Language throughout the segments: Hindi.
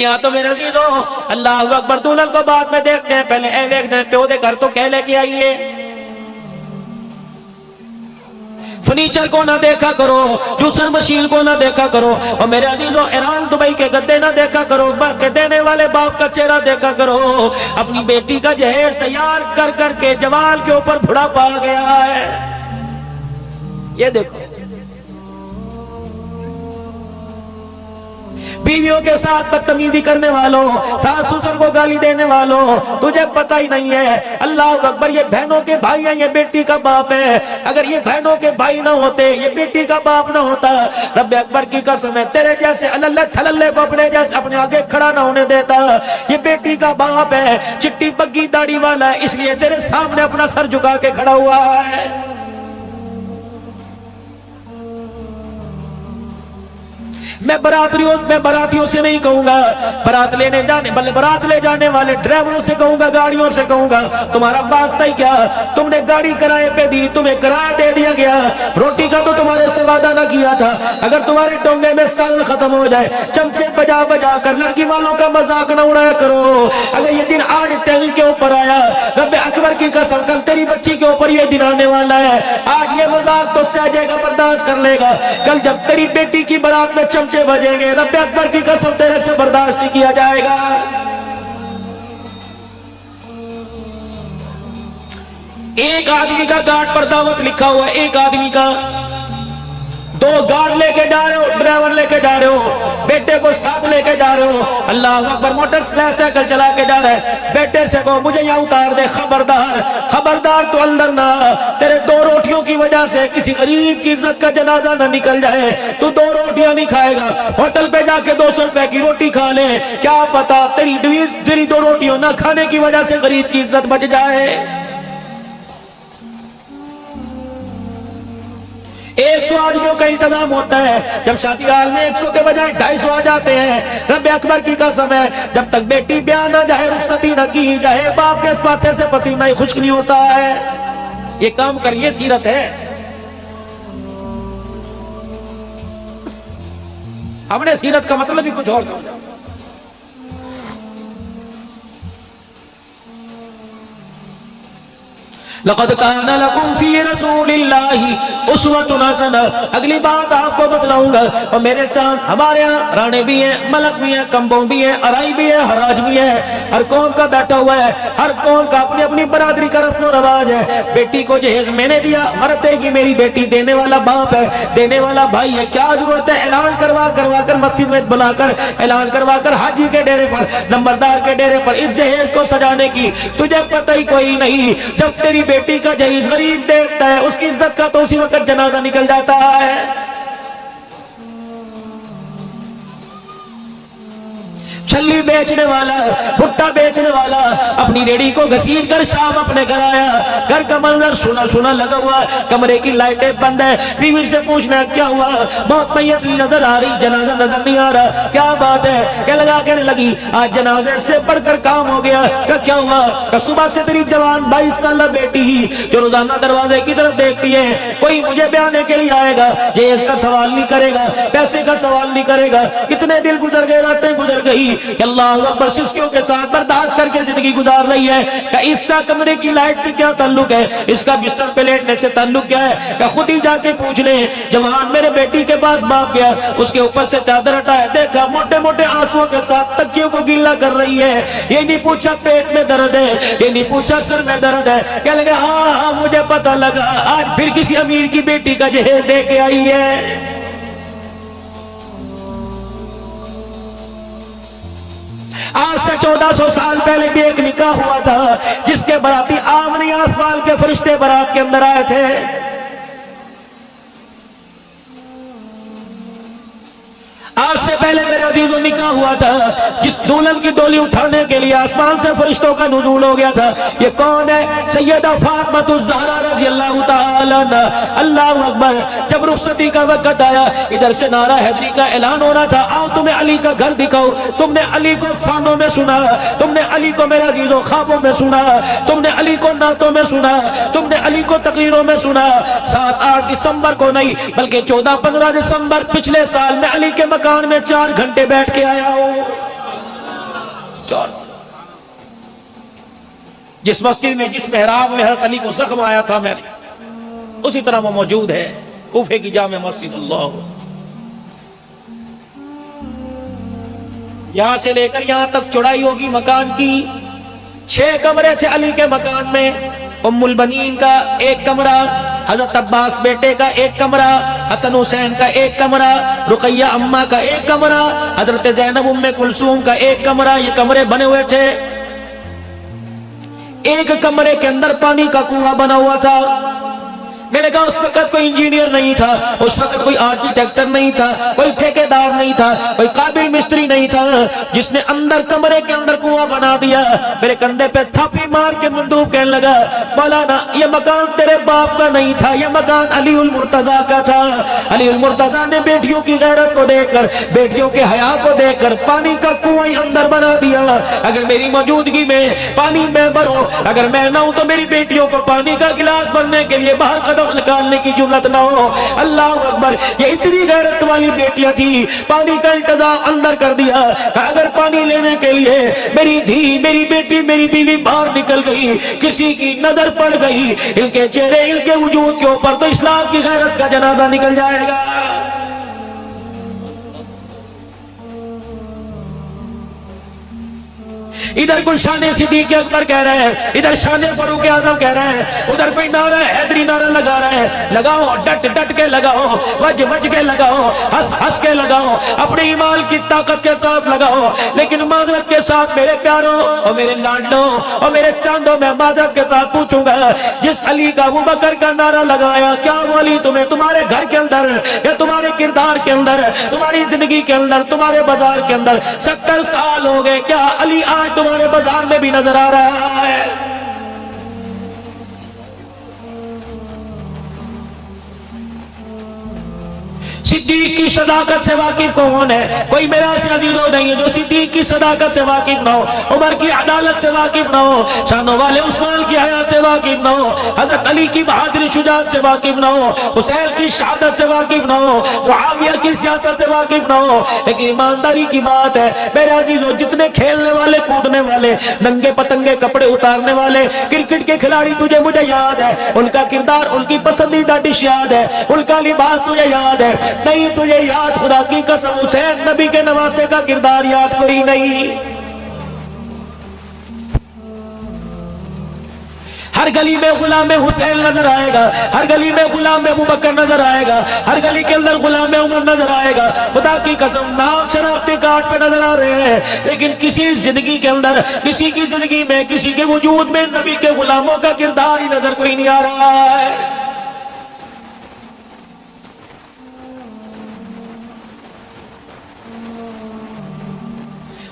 यहाँ तो मेरे अजीजों अल्लाह अकबर, दुल्हन को बाद में देखते हैं, पहले एक दिन प्यो दे घर तो कह लेके आइए। फर्नीचर को ना देखा करो, जूसर मशीन को ना देखा करो, और मेरे अजीजों ईरान दुबई के गद्दे ना देखा करो, के देने वाले बाप का चेहरा देखा करो। अपनी बेटी का जहेज तैयार कर करके जवान के ऊपर बुढ़ापा आ गया है। ये देखो, बीवियों के साथ बदतमीजी करने वालों, सास ससुर को गाली देने वालों, तुझे पता ही नहीं है। अल्लाह अकबर, ये बहनों के भाई हैं, ये बेटी का बाप है। अगर ये बहनों के भाई ना होते, ये बेटी का बाप ना होता, रब्बे अकबर की कसम है, तेरे जैसे अल्लाह थलल्ले को अपने जैसे अपने आगे खड़ा ना होने देता। ये बेटी का बाप है, चिट्टी बग्गी दाढ़ी वाला है, इसलिए तेरे सामने अपना सर झुका के खड़ा हुआ है। मैं बारातियों से नहीं कहूंगा, बारात लेने जाने बल्कि बारात ले जाने वाले ड्राइवरों से कहूंगा, गाड़ियों से कहूंगा, तुम्हारा वास्ता ही क्या? तुमने गाड़ी किराए पे दी, तुम्हें किराया दे दिया गया, रोटी का तो तुम्हारे से वादा ना किया था। अगर तुम्हारे डोंगे में साल खत्म हो जाए, चमचे बजा बजा कर लड़की वालों का मजाक न उड़ाया करो। अगर ये दिन आज तेरी के ऊपर आया, रब्बे अकबर की कसम, कल तेरी बच्ची के ऊपर ये दिन आने वाला है। आज ये मजाक तो सह जाएगा, बर्दाश्त कर लेगा, कल जब तेरी बेटी की बारात में चमचे बजेंगे, रब्बे अकबर की कसम तेरे से बर्दाश्त नहीं किया जाएगा। एक आदमी का गार्ड पर दावत लिखा हुआ है, एक आदमी का, दो गार्ड लेके जा रहे हो, ड्राइवर लेके जा रहे हो, बेटे को साथ लेके जा रहे हो। अल्लाह अकबर, मोटरसाइकिल चला के जा रहे हैं, बेटे से कहो मुझे यहाँ उतार दे, खबरदार खबरदार तो अंदर ना, तेरे दो रोटियों की वजह से किसी गरीब की इज्जत का जनाजा ना निकल जाए। तू दो रोटियां नहीं खाएगा, होटल पे जाके 200 रुपए की रोटी खा ले, क्या पता तेरी दो रोटियों ना खाने की वजह से गरीब की इज्जत बच जाए। 100 आदमियों का इंतजाम होता है, जब शादी हाल में 100 के बजाय 250 आ जाते हैं। रब्बे अकबर की कसम है, जब तक बेटी ब्याह न जाए, रुखसती न की जाए, बाप के इस माथे से पसीना ही खुश्क नहीं होता है। ये काम करिए, सीरत है। हमने सीरत का मतलब ही कुछ और समझा। लक़द कान लकुम फी रसूलिल्लाहि उस्वतुन हसना। अगली बात आपको बतलाऊंगा, और मेरे चांद हमारे यहाँ राणे भी हैं, मलक भी हैं, कम्बों भी हैं, अराई भी है, हराज भी है, हर कौम का बैठा हुआ है, हर कौम का अपनी अपनी बरादरी का रस्म और रवाज है। बेटी को जहेज मैंने दिया, मरते की मेरी बेटी, देने वाला बाप है, देने वाला भाई है, क्या जरूरत है ऐलान करवा कर मस्जिद में बुलाकर, ऐलान करवा कर हाजी के डेरे पर, नंबरदार के डेरे पर इस जहेज को सजाने की तुझे पता ही कोई नहीं। जब तेरी बेटी का जहेज गरीब देखता है, उसकी इज्जत का तो उसी वक्त जनाजा निकल जाता है। छल्ली बेचने वाला, भुट्टा बेचने वाला अपनी रेडी को घसीट कर शाम अपने घर आया, घर का मंजर सुना सुना लगा हुआ, कमरे की लाइटें बंद है, बीवी से पूछना क्या हुआ, बहुत मैयत नजर आ रही, जनाजा नजर नहीं आ रहा, क्या बात है? क्या लगा कहने लगी, आज जनाजे से बढ़कर काम हो गया। क्या हुआ? सुबह से तेरी जवान 22 साल बेटी ही जो रोजाना दरवाजे की तरफ देखती है, कोई मुझे ब्याने के लिए आएगा, ये इसका सवाल नहीं करेगा, पैसे का सवाल नहीं करेगा, कितने दिन गुजर गए, रातें गुजर गई, अल्लाह अकबर सिस्कियों के साथ बर्दाश्त करके जिंदगी गुजार रही है। क्या इसका कमरे की लाइट से क्या ताल्लुक है, इसका बिस्तर पे लेटने से ताल्लुक क्या है? क्या खुद ही जाके पूछ ले। जवान मेरे बेटी के पास भाग गया, उसके ऊपर से चादर हटाया, देखा मोटे मोटे आंसुओं के साथ तकियों को गीला कर रही है। ये नहीं पूछा पेट में दर्द है, ये नहीं पूछा सर में दर्द है, क्या लगा हाँ मुझे पता लगा, आज फिर किसी अमीर की बेटी का जहेज दे के आई है। आज से 1400 साल पहले भी एक निकाह हुआ था, जिसके बराती आमनी आसमान के फरिश्ते बारात के अंदर आए थे। आज से पहले मेरे अजीजों निकाह हुआ था, जिस दुल्हन की डोली उठाने के लिए आसमान से फरिश्तों का नुज़ूल हो गया था। ये कौन है? सैयदा फातिमातुज़ ज़हरा रज़ियल्लाहु ताला अन्हा। अल्लाहु अकबर। जब रुखसती का वक्त आया, इधर से नारा हैदरी का ऐलान होना था, आओ तुम्हें अली का घर दिखाओ। तुमने अली को फानों में सुना, तुमने अली को मेरे अजीजों ख्वाबों में सुना, तुमने अली को नातों में सुना, तुमने अली को तकरीरों में सुना। 7-8 दिसंबर को नहीं बल्कि 14-15 दिसंबर पिछले साल में अली के मकान में 4 घंटे बैठ के आया हूं। चौर। जिस मस्जिद में, जिस मेहराब में हज़रत अली को जख्म आया था मेरे, उसी तरह वो मौजूद है कूफे की जामे मस्जिद। अल्लाह, यहां से लेकर यहां तक चौड़ाई होगी मकान की 6 कमरे थे अली के मकान में। उम्मुल बनीन का 1 कमरा, हजरत अब्बास बेटे का 1 कमरा, हसन हुसैन का 1 कमरा, रुकैया अम्मा का 1 कमरा, हजरत ज़ैनब उम्मे कुलसूम का 1 कमरा। ये कमरे बने हुए थे। एक कमरे के अंदर पानी का कुआं बना हुआ था। मैंने कहा उस वक्त कोई इंजीनियर नहीं था, उस वक्त कोई आर्किटेक्टर नहीं था, कोई ठेकेदार नहीं था, कोई काबिल मिस्त्री नहीं था जिसने अंदर कमरे के अंदर कुआं बना दिया। मेरे कंधे पे थापी मार के मंदूब कहने लगा, मौलाना ये मकान तेरे बाप का नहीं था, ये मकान अली उल मुर्तजा का था। अली उल मुर्तजा ने बेटियों की गैरत को देखकर, बेटियों के हया को देखकर पानी का कुआं अंदर बना दिया। अगर मेरी मौजूदगी में पानी में भरो, अगर मैं ना हूं तो मेरी बेटियों को पानी का गिलास भरने के लिए बाहर निकालने की जुर्रत ना हो। अल्लाह अकबर, ये इतनी गैरत वाली बेटियां थी, पानी का इंतजाम अंदर कर दिया। अगर पानी लेने के लिए मेरी धी, मेरी बेटी, मेरी बीवी बाहर निकल गई, किसी की नजर पड़ गई इनके चेहरे, इनके वजूद के ऊपर, तो इस्लाम की गैरत का जनाजा निकल जाएगा। इधर गुलशान सिद्दीक़ अकबर कह रहे हैं, इधर शान फारूक आजम कह रहे हैं, उधर कोई नारा हैदरी नारा लगा रहा है। लगाओ, डट डट के लगाओ, वज वज के लगाओ, हंस हंस के लगाओ, अपने ईमान की ताकत के साथ लगाओ, लेकिन माजरत के साथ मेरे प्यारों और मेरे लाडलों और मेरे चांदों, में माजरत के साथ पूछूंगा, जिस अली का अबू बकर का नारा लगाया, क्या वो अली तुम्हें तुम्हारे घर के अंदर या तुम्हारे किरदार के अंदर, तुम्हारी जिंदगी के अंदर, तुम्हारे बाजार के अंदर 70 साल हो गए, क्या अली आज तुम्हारे बाजार में भी नजर आ रहा है? सिद्दीक की सदाकत से वाकिफ कौन है? कोई मेरा से अजीजों नहीं है जो सिद्दीक की सदाकत से वाकिफ ना हो, उमर की अदालत से वाकिफ ना हो, शानों वाले उस्मान की हया से वाकिफ ना हो, हजरत अली की बहादुरी शुजाअत से वाकिफ ना हो, हुसैन की शहादत से वाकिफ ना हो, मुआविया की सियासत से वाकिफ ना हो। लेकिन ईमानदारी की बात है मेरे अजीजों, जितने खेलने वाले, कूदने वाले, नंगे पतंगे कपड़े उतारने वाले क्रिकेट के खिलाड़ी तुझे मुझे याद है, उनका किरदार, उनकी पसंदीदा डिश याद है, उनका लिबास तुझे याद है, नहीं तुझे याद खुदा की कसम हुसैन नबी के नवासे का किरदार याद कोई नहीं। हर गली में गुलाम हुसैन नजर आएगा, हर गली में गुलाम अबू बकर नजर आएगा, हर गली के अंदर गुलाम उमर नजर आएगा। खुदा की कसम नाम शनाख्ती कार्ड पे नजर आ रहे हैं, लेकिन किसी जिंदगी के अंदर, किसी की जिंदगी में, किसी के वजूद में नबी के गुलामों का किरदार ही नजर कोई नहीं आ रहा है।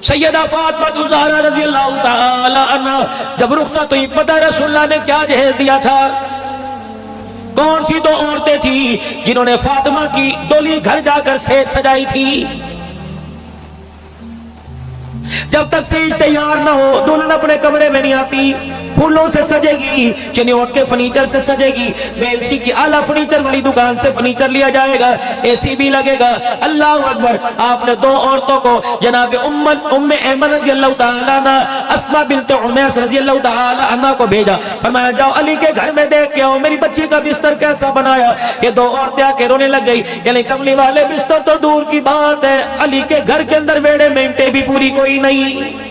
सैयदा फातिमा ज़हरा रज़ियल्लाहु ताला अन्हा जब रुखसत हुई, पता रसूलुल्लाह ने क्या जहेज दिया था? कौन सी 2 औरतें थी जिन्होंने फातिमा की डोली घर जाकर सेज सजाई थी? जब तक सेज तैयार ना हो दुल्हन अपने कमरे में नहीं आती। फूलों से सजेगी, चिन्योट के फर्नीचर से सजेगी, वेल्सी की आला फर्नीचर वाली दुकान से फर्नीचर लिया जाएगा, एसी भी लगेगा। अल्लाह अकबर। आपने 2 औरतों को जनाब उम्मे ऐमन रज़ियल्लाहु ताला अन्हा, अस्मा बिन्त उमैस रज़ियल्लाहु ताला अन्हा को भेजा, फरमाया जाओ अली के घर में देख के आओ मेरी बच्ची का बिस्तर कैसा बनाया। ये 2 औरतें आके रोने लग गई, यानी कमली वाले बिस्तर तो दूर की बात है, अली के घर के अंदर बेड़े में ईंटें भी पूरी कोई नहीं।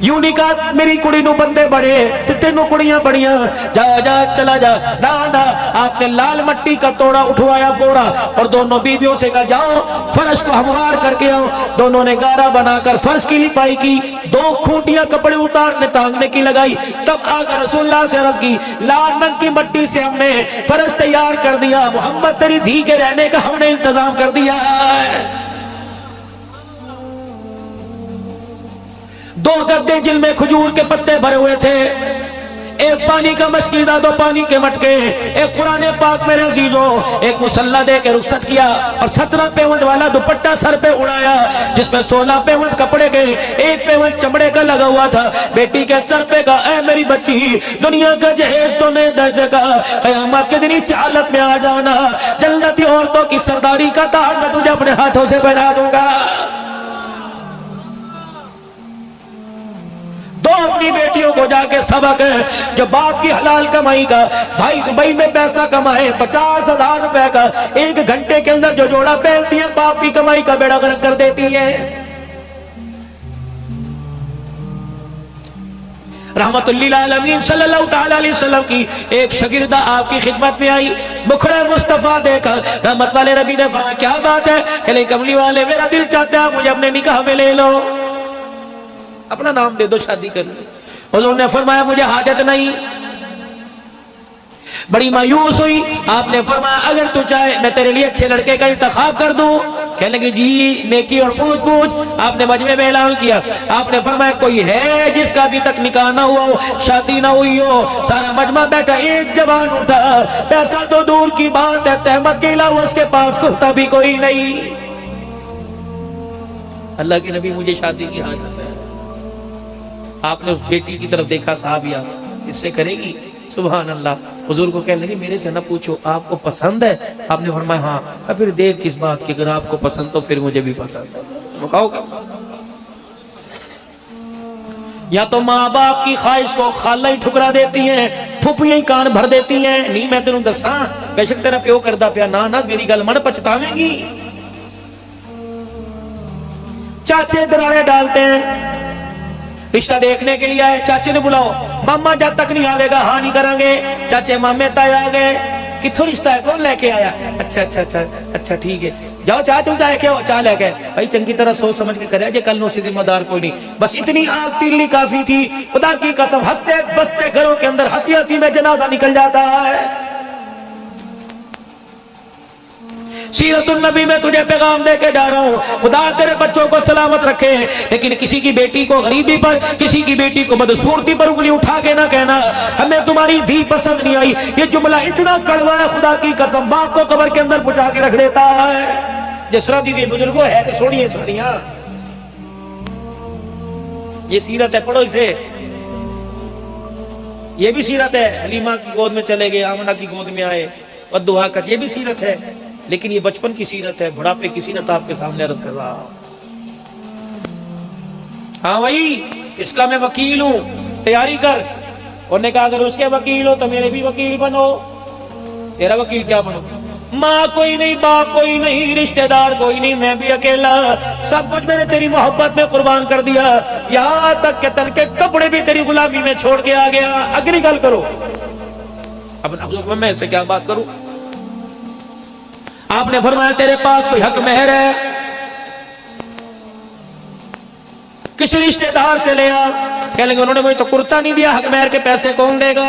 यूं नहीं कहा मेरी कुड़ी नू बंदे बड़े ते तेनों कुड़ियां बड़ियां, जा जा चला जा, ना ना, आपने लाल मट्टी का तोड़ा उठवाया बोरा और दोनों बीवियों से कहा जाओ फर्श को हमवार करके आओ। दोनों ने गारा बनाकर फर्श की लिपाई की, 2 खूंटियां कपड़े उतारने टांगने की लगाई। तब आकर रसूलुल्लाह से अर्ज की, लाल रंग की मट्टी से हमने फर्श तैयार कर दिया, मोहम्मद तेरी धी के रहने का हमने इंतजाम कर दिया है। 2 गद्दे जिनमें खजूर के पत्ते भरे हुए थे, एक पानी का मशकीदा, 2 पानी के मटके, एक कुरान पाक मेरे अजीजों, एक मुसल्ला दे के रुखसत किया और 17 पेवंद वाला दुपट्टा सर पे उड़ाया, जिसमें 16 पेवंद कपड़े के, 1 पेवंद चमड़े का लगा हुआ था। बेटी के सर पे का, ऐ मेरी बच्ची, दुनिया का जहेज तो नहीं दे सका, क़यामत के दिन इस हालत में आ जाना, जन्नती औरतों की सरदारी का ताज मैं तुझे अपने हाथों से पहना दूंगा। अपनी बेटियों को जाके सबक है, जो बाप की हलाल कमाई का, भाई दुबई में पैसा कमाए 50,000 रुपए का, 1 घंटे के अंदर जो जोड़ा पहनती है बाप की कमाई का बेड़ा गर्क कर देती है। रहमतुल्लिल आलमीन सल्लल्लाहु तआला अलैहि वसल्लम की एक शागिर्दा आपकी खिदमत में आई, मुखड़े मुस्तफा देखा, रहमत वाले नबी ने फरमाया क्या बात है? कहले कमली वाले मेरा दिल चाहता है मुझे अपने निकाह में ले लो, अपना नाम दे दो, शादी कर लो। हुजूर ने फरमाया मुझे हाजत नहीं। बड़ी मायूस हुई। आपने फरमाया अगर तू चाहे मैं तेरे लिए अच्छे लड़के का इंतखाब कर दूं। कहने लगे जी नेकी और पूछ पूछ। आपने मजमे में ऐलान किया, आपने फरमाया कोई है जिसका अभी तक निकाह ना हुआ हो, शादी ना हुई हो? सारा मजमा बैठा, एक जवान उठा, पैसा तो दूर की बात है, तहमत के अलावा उसके पास कुर्ता भी कोई नहीं। अल्लाह के नबी मुझे शादी की हाजत है। आपने उस बेटी की तरफ देखा, साहबिया इससे करेगी? सुभान अल्लाह। हुजूर को कहने लगी मेरे से ना पूछो, आपको पसंद है? आपने फरमाया हाँ। फिर देर किस बात की, अगर आपको पसंद तो फिर मुझे भी पसंद है। वो कहोगे या तो माँ बाप की ख्वाहिश को खाला ही ठुकरा देती हैं, फुफियां ही कान भर देती हैं। नहीं मैं तेनू दसा बेशक तेरा प्यो करदा पिया, ना ना मेरी गल मन, पछतावेगी। चाचे दरारे डालते हैं, रिश्ता देखने के लिए आए, चाचे ने बुलाओ, मामा जब तक नहीं आवेगा हाँ नहीं करेंगे। चाचे मामे ताए आ गए, किथों रिश्ता है, कौन लेके आया? अच्छा अच्छा अच्छा अच्छा ठीक है, जाओ चाह चल जाए क्या चाह लेके भाई, चंगी तरह सोच समझ के करे, जे कल नो से जिम्मेदार कोई नहीं। बस इतनी आग तिरली काफी थी। खुदा की कसम हंसते बसते घरों के अंदर हंसी हंसी में जनाजा निकल जाता है। सीरतुन नबी में तुझे पैगाम दे के जा रहा हूँ, खुदा तेरे बच्चों को सलामत रखे। लेकिन किसी की बेटी को गरीबी पर, किसी की बेटी को बदसूरती पर उंगली उठा के ना कहना हमें तुम्हारी धी पसंद नहीं आई। ये जुमला इतना कड़वा है, खुदा की कसम बाप को कब्र के अंदर पहुंचा के रख देता है। जिसरा भी बुजुर्गों है तो सोनिए सोनिया, ये सीरत है, पढ़ो इसे। ये भी सीरत है, हलीमा की गोद में चले गए, आमना की गोद में आए, बद्दुआ कर, ये भी सीरत है। लेकिन ये बचपन की सीरत है, बुढ़ापे की सीरत आपके सामने अर्ज कर रहा। हाँ भाई इसका मैं वकील हूं, तैयारी कर। उन्होंने कहा अगर उसके वकील हो तो मेरे भी वकील बनो। तेरा वकील क्या बनो? माँ कोई नहीं, बाप कोई नहीं, रिश्तेदार कोई नहीं, मैं भी अकेला, सब कुछ मैंने तेरी मोहब्बत में कुर्बान कर दिया, यहाँ तक के तन के कपड़े भी तेरी गुलामी में छोड़ के आ गया। अगली गल करो। अब मैं इससे क्या बात करूं? आपने फरमाया तेरे पास कोई हक मेहर है, किसी रिश्तेदार से ले आ। कह लेंगे उन्होंने मुझे तो कुर्ता नहीं दिया, हक मेहर के पैसे कौन देगा?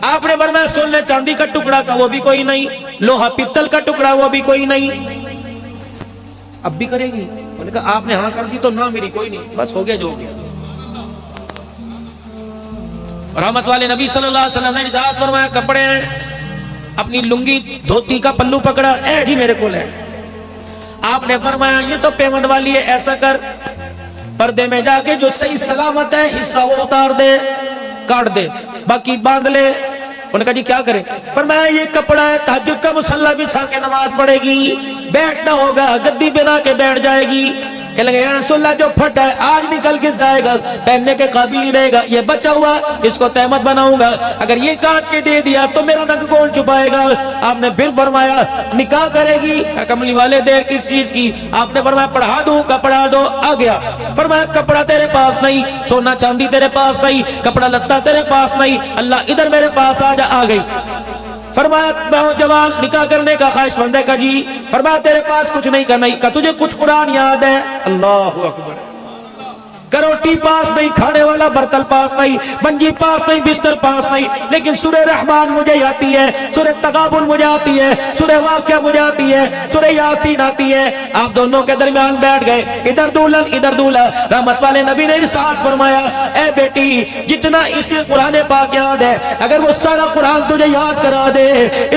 आपने फरमाया सोने चांदी का टुकड़ा का वो भी कोई नहीं, लोहा पित्तल का टुकड़ा वो भी कोई नहीं। अब भी करेगी? उन्होंने कहा आपने हाँ कर दी तो ना मेरी कोई नहीं, बस हो गया जो हो गया। रहमत वाले नबी सल्लल्लाहु अलैहि वसल्लम ने इजाजत फरमाया, कपड़े अपनी लुंगी धोती का पल्लू पकड़ा, ए जी मेरे को है। आपने फरमाया ये तो पेमंद वाली है, ऐसा कर पर्दे में जाके जो सही सलामत है हिस्सा वो उतार दे, काट दे, बाकी बांध ले। उन्होंने कहा जी क्या करें? फरमाया ये कपड़ा है, तहज्जुद का मुसल्ला बिछा के नमाज पढ़ेगी, बैठना होगा, गद्दी बना के बैठ जाएगी। कह लगे रसूलुल्लाह जो फटा है आज निकल के जाएगा, पहनने के काबिल नहीं रहेगा, ये बचा हुआ इसको तहमत बनाऊंगा, अगर ये काट के दे दिया तो मेरा नक कौन छुपाएगा? आपने फिर फरमाया निकाह करेगी? कमली वाले देर किस चीज की? आपने फरमाया पढ़ा दूं, कपड़ा दो। आ गया। फरमाया कपड़ा तेरे पास नहीं, सोना चांदी तेरे पास नहीं, कपड़ा लत्ता तेरे पास नहीं, अल्लाह इधर मेरे पास आ जा। आ गई। फरमाया जवान निकाह करने का ख्वाहिशमंद है का जी? फरमाया तेरे पास कुछ नहीं करना, का तुझे कुछ कुरान याद है? अल्लाहु अकबर। करोटी पास नहीं, खाने वाला बर्तन पास नहीं, मंजी पास नहीं, बिस्तर पास नहीं, लेकिन सूरह रहमान मुझे आती है, सूरह तगाबुन मुझे आती है, सूरह वाक़िया मुझे आती है, सूरह यासीन आती है। आप दोनों के दरमियान बैठ गए, इधर दुल्हन इधर दूल्हा। रहमत वाले नबी ने इरशाद फरमाया, ए बेटी जितना इसे कुरान पाक याद है, अगर वो सारा कुरान तुझे याद करा दे,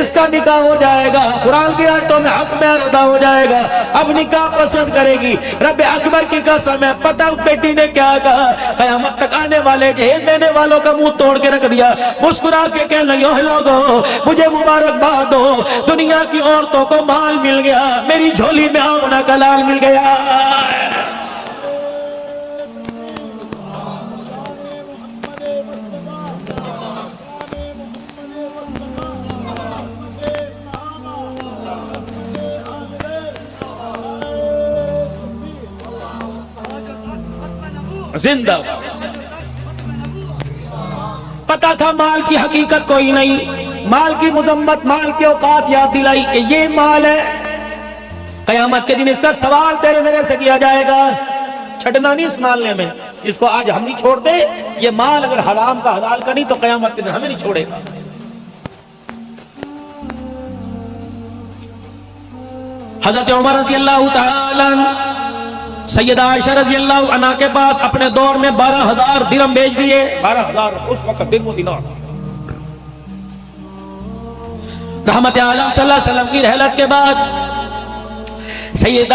इसका निकाह हो जाएगा, कुरान की आयतों में हक में अदा हो जाएगा। अब निकाह पसंद करेगी। रब अकबर की कसम है, पता उस बेटी ने क्या कहा? क़यामत तक आने वाले जहेज देने वालों का मुंह तोड़ के रख दिया। मुस्कुरा के कहने लगे लोगों मुझे मुबारकबाद दो, दुनिया की औरतों को माल मिल गया, मेरी झोली में आमना का लाल मिल गया। जिंदाबाद। पता था माल की हकीकत कोई नहीं, माल की मुजम्मत, माल की औकात याद दिलाई कि ये माल है, कयामत के दिन इसका सवाल तेरे मेरे से किया जाएगा। छटना नहीं इस माल में, इसको आज हम नहीं छोड़ते। ये माल अगर हराम का हलाल का नहीं तो कयामत के दिन हमें नहीं छोड़ेगा। हजरत उमर रज़ी अल्लाह तआला सैयदा आयशा रज़ी अल्लाह अन्हा के पास अपने दौर में 12,000 दिरहम भेज दिए। 12,000 उस वक्त दिरहम दिनार। रहमत आलम सल्लल्लाहु अलैहि वसल्लम की रहलत के बाद सैयद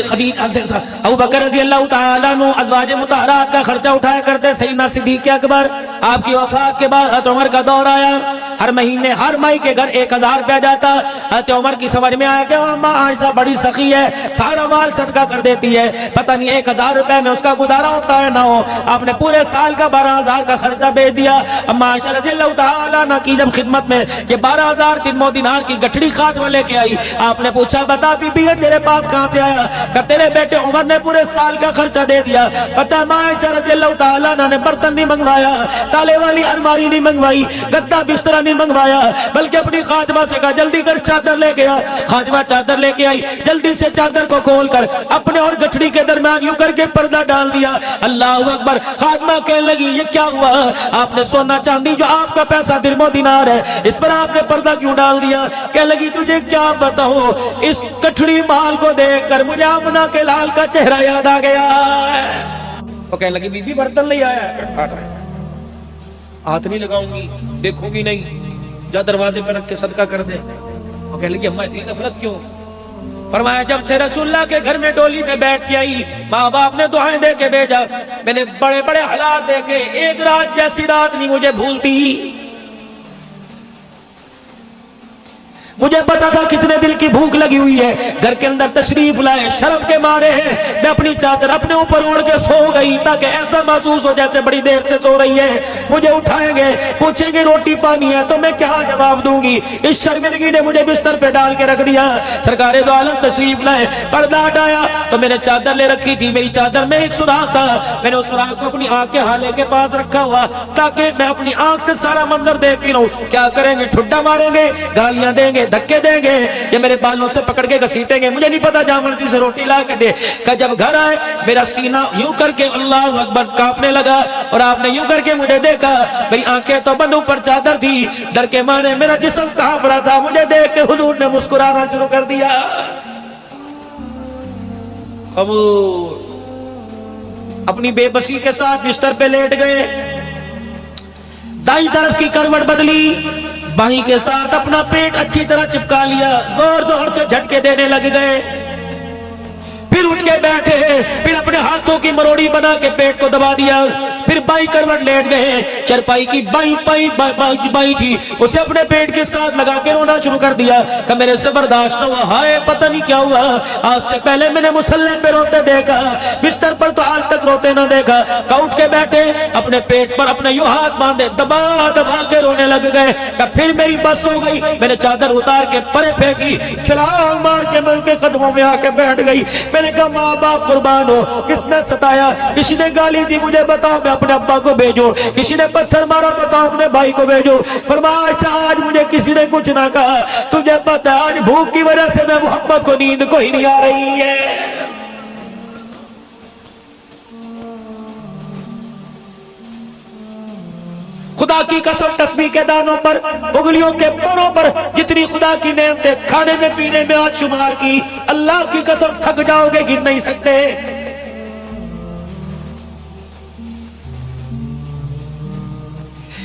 खदीजा अबू बकर रज़ी अल्लाह तआला अन्हु अज़वाज मुतहरात का खर्चा उठाया करते। सैयदना सिद्दीक़ अकबर आपकी वफात के बाद हज़रत उमर का दौर आया। हर महीने हर माई के घर 1,000 रुपया जाता। हज़रत उमर की समझ में आया कि अम्मा आयशा बड़ी सखी है, सारा माल सदका कर देती है, पता नहीं 1,000 रुपए में उसका गुजारा होता है ना हो। आपने पूरे साल का 12,000 का खर्चा भेज दिया। अम्मा आयशा रज़ी अल्लाह तआला अन्हा की जब खिदमत में ये 12,000 दिरहम दिनार की गठड़ी खाद में लेके आई, आपने पूछा बता बीबी ये तेरे पास कहां से आया? कि तेरे बेटे उमर ने पूरे साल का खर्चा दे दिया। पता अम्मा आयशा रज़ी अल्लाह तआला अन्हा ने बर्तन नहीं मंगवाया, ताले वाली अलमारी नहीं मंगवाई, गद्दा बिस्तरा नहीं मंगवाया, बल्कि अपनी खादिमा से कहा जल्दी कर चादर लेके आ। खादिमा चादर लेके आई, जल्दी से चादर को खोलकर अपने और गठड़ी के दरमियान यूं करके पर्दा डाल दिया। अल्लाहू अकबर। खादिमा कहने लगी ये क्या हुआ? आपने सोना चांदी जो आपका पैसा दिरहम दिनार है इस पर आपने पर्दा क्यों डाल दिया? कहने लगी तुझे क्या बताओ, इस गठड़ी माल को देखकर मुझे आमना के लाल का चेहरा याद आ गया। तो कहने लगी बीबी बर्तन ले आया, हाथ नहीं लगाऊंगी, देखूंगी नहीं, जा दरवाजे पर रख के सदका कर दे। और कहने लगी अम्मा इतनी नफरत क्यों? फरमाया जब से रसूलुल्लाह के घर में डोली में बैठ के आई, माँ बाप ने दुआएं दे के भेजा, मैंने बड़े बड़े हालात देखे, एक रात जैसी रात नहीं मुझे भूलती। मुझे पता था कितने दिल की भूख लगी हुई है। घर के अंदर तशरीफ लाए, शर्म के मारे हैं, मैं अपनी चादर अपने ऊपर ओढ़ के सो गई ताकि ऐसा महसूस हो जैसे बड़ी देर से सो रही है। मुझे उठाएंगे, पूछेंगे रोटी पानी है तो मैं क्या जवाब दूंगी? इस शर्मिंदगी ने मुझे बिस्तर पे डाल के रख दिया। सरकारे दो आलम तशरीफ लाए, पर्दा हटाया तो मैंने चादर ले रखी थी, मेरी चादर में एक सुराख था, मैंने उस सुराख को अपनी आंख के हाले के पास रखा हुआ ताकि मैं अपनी आंख से सारा मंजर देखती रहूं। क्या करेंगे? ठुड्डा मारेंगे, गालियां देंगे, धक्के देंगे, ये मेरे बालों से पकड़ के घसीटेंगे, मुझे नहीं पता, जहां मर्जी से रोटी ला के दे। जब घर आए मेरा सीना यूं करके अल्लाह अकबर कांपने लगा और आपने यूं करके मुझे देखा, मेरी आंखें तो बंद, ऊपर चादर थी, डर के मारे मेरा जिस्म कांप रहा था। मुझे देख के हुजूर ने मुस्कुराना शुरू कर दिया। अपनी बेबसी के साथ बिस्तर पे लेट गए, दाई तरफ की करवट बदली, बाहीं के साथ अपना पेट अच्छी तरह चिपका लिया, जोर जोर से झटके देने लग गए, फिर उठ के बैठे, फिर अपने हाथों की मरोड़ी बना के पेट को दबा दिया, फिर बाई करवट लेट गए, चरपाई की बाई थी उसे अपने पेट के साथ लगा के रोना शुरू कर दिया कि मेरे से बर्दाश्त न हुआ, हाय पता नहीं क्या हुआ, आज से पहले मैंने मुसल्ले पे रोते देखा, बिस्तर पर तो आज तक रोते न देखा। उठ के बैठे, अपने पेट पर अपने यूं हाथ बांधे, दबा दबा के रोने लग गए। फिर मेरी बस हो गई, मैंने चादर उतार के परे फेंकी, छलांग मार के मैं उनके कदमों में आके बैठ गई। मैंने कहा माँ बाप कुर्बान हो, किसने सताया? किसी ने गाली दी, मुझे बताओ, मैं अपने अब्बा को भेजो। किसी ने पत्थर मारा, बताओ, अपने भाई को भेजो। फरमाया आज मुझे किसी ने कुछ ना कहा, तुझे पता आज भूख की वजह से मैं मोहब्बत को नींद को ही नहीं आ रही है। खुदा की कसम, तस्बीह के दानों पर, उंगलियों के पोरों पर जितनी खुदा की नेमतें खाने में पीने में आज शुमार की, अल्लाह की कसम थक जाओगे, गिन नहीं सकते।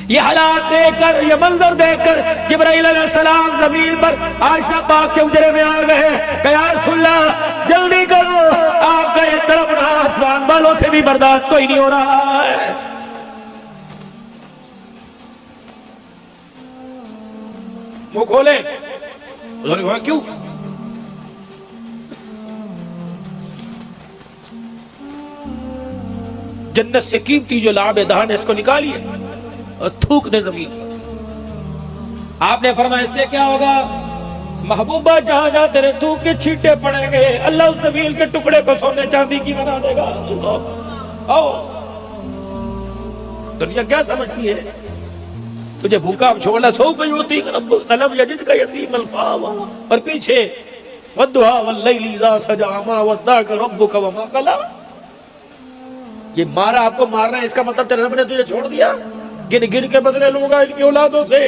ये हालात देखकर, ये मंजर देखकर जिब्राइल अलैहिस्सलाम जमीन पर आयशा पाक के उजरे में आ गए। या रसूलल्लाह जल्दी करो, आपका ये तड़पना आसमान वालों से भी बर्दाश्त कोई नहीं हो रहा है। मुंह खोले, क्यों? जन्नत से कीमती जो लाभ दान है इसको निकालिए और थूक दे जमीन। आपने फरमाया इससे क्या होगा? महबूबा जहां जहां तेरे थूक के छींटे पड़ेंगे, अल्लाह उस जमीन के टुकड़े को सोने चांदी की बना देगा। आओ। दुनिया क्या समझती है तुझे भूखा छोड़ना सो पे होती अलम यजिद का यतीम अल्फावा, और पीछे वद्दुहा वल्लैली इज़ा सजा मा वद्दाका रब्बुका वमा कला। ये मारा आपको मारना है, इसका मतलब तेरे रब ने तुझे छोड़ दिया? गिन गिन के बदले लूंगा इनकी औलादों से,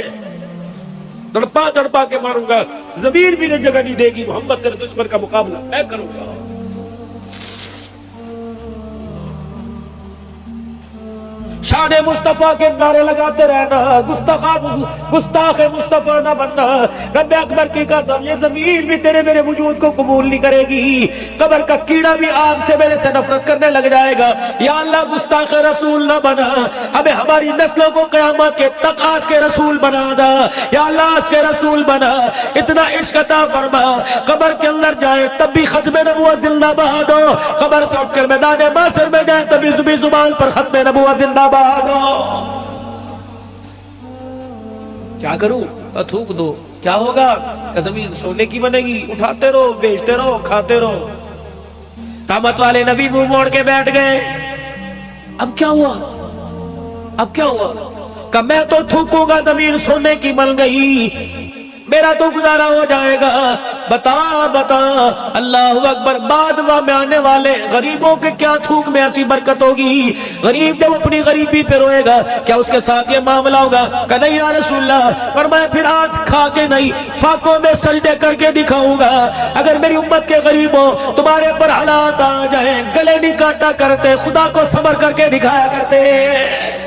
तड़पा तड़पा के मारूंगा, जमीन भी ने जगह नहीं देगी। मोहम्मद तेरे दुश्मन का मुकाबला मैं करूंगा। शान मुस्तफा के नारे लगाते रहना, गुस्ताख मुस्तफा न बनना। रब अकबर की कसम, ये जमीन भी तेरे मेरे वजूद को कबूल नहीं करेगी। कब्र का कीड़ा भी आपसे मेरे से नफरत करने लग जाएगा। या अल्लाह गुस्ताख रसूल न बना, हमें हमारी नस्लों को क़यामत के तक आज के रसूल बना दा। या अल्लाह आज के रसूल बना, इतना इश्क अता फरमा, कब्र के अंदर जाए तब भी खत्म नबुव्वत जिंदाबाद दो, कब्र से उठकर मैदान माशर में जाए तभी जुबी जुबान पर खत्म नबुव्वत जिंदाबाद। क्या करूं? तो थूक दो, क्या होगा? जमीन सोने की बनेगी, उठाते रहो, बेचते रहो, खाते रहो। रहमत वाले नबी मुंह मोड़ के बैठ गए। अब क्या हुआ? अब क्या हुआ? कि मैं तो थूकूंगा, जमीन सोने की बन गई, मेरा तो गुजारा हो जाएगा। बता बता, अल्लाह अकबर। बाद में आने वाले गरीबों के क्या थूक में ऐसी बरकत होगी? गरीब जब अपनी गरीबी पे रोएगा, क्या उसके साथ ये मामला होगा? नहीं या रसूलल्लाह, फरमाया फिर आज खा के नहीं, फाकों में सजदे करके दिखाऊंगा। अगर मेरी उम्मत के गरीबों तुम्हारे पर हालात आ जाए, गले नहीं काटा करते, खुदा को सब्र करके दिखाया करते।